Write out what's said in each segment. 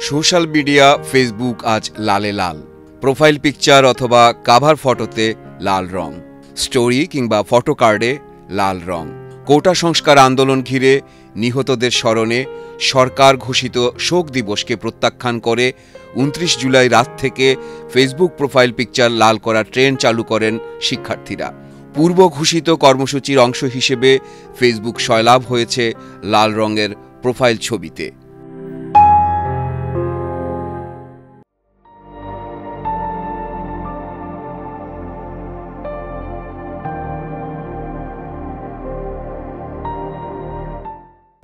Social media Facebook আজ লালে লাল। Profile picture অথবা কাভার ফটোতে লাল রং, স্টোরি কিংবা ফটো কার্ডে লাল রং। কোটা সংস্কার আন্দোলন ঘিরে নিহতদের স্মরণে সরকার ঘোষিত শোক দিবসকে প্রত্যাখ্যান করে ২৯ জুলাই রাত থেকে ফেসবুক প্রোফাইল পিকচার লাল করার ট্রেন্ড চালু করেন শিক্ষার্থীরা। পূর্ব ঘোষিত কর্মসূচির অংশ হিসেবে ফেসবুক সয়লাভ হয়েছে লাল রঙের প্রোফাইল ছবিতে।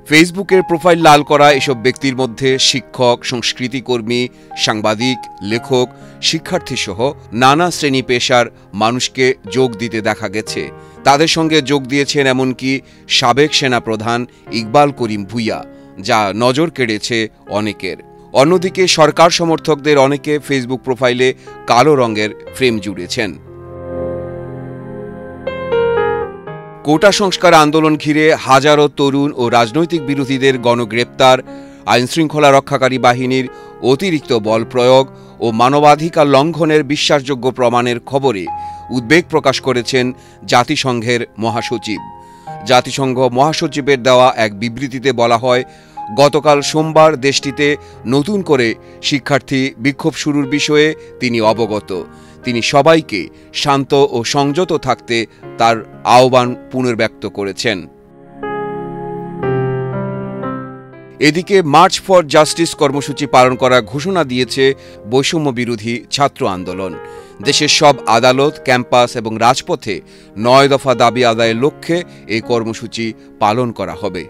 ফেসবুকের প্রোফাইল লাল করা এসব ব্যক্তির মধ্যে শিক্ষক, সংস্কৃতিকর্মী, সাংবাদিক, লেখক, শিক্ষার্থীসহ নানা শ্রেণী পেশার মানুষকে যোগ দিতে দেখা গেছে। তাদের সঙ্গে যোগ দিয়েছেন এমনকি সাবেক সেনাপ্রধান ইকবাল করিম ভূঁইয়া, যা নজর কেড়েছে অনেকের। অন্যদিকে সরকার সমর্থকদের অনেকে ফেসবুক প্রোফাইলে কালো রঙের ফ্রেম জুড়েছেন। কোটা সংস্কার আন্দোলন ঘিরে হাজারো তরুণ ও রাজনৈতিক বিরোধীদের গণগ্রেপ্তার, আইনশৃঙ্খলা রক্ষাকারী বাহিনীর অতিরিক্ত বল প্রয়োগ ও মানবাধিকার লঙ্ঘনের বিশ্বাসযোগ্য প্রমাণের খবরে উদ্বেগ প্রকাশ করেছেন জাতিসংঘের মহাসচিব। জাতিসংঘ মহাসচিবের দেওয়া এক বিবৃতিতে বলা হয়, গতকাল সোমবার দেশটিতে নতুন করে শিক্ষার্থী বিক্ষোভ শুরুর বিষয়ে তিনি অবগত। তিনি সবাইকে শান্ত ও সংযত থাকতে তার আহ্বান পুনর্ব্যক্ত করেছেন। এদিকে মার্চ ফর জাস্টিস কর্মসূচি পালন করার ঘোষণা দিয়েছে বৈষম্য বিরোধী ছাত্র আন্দোলন। দেশের সব আদালত, ক্যাম্পাস এবং রাজপথে ৯ দফা দাবি আদায়ের লক্ষ্যে এই কর্মসূচি পালন করা হবে।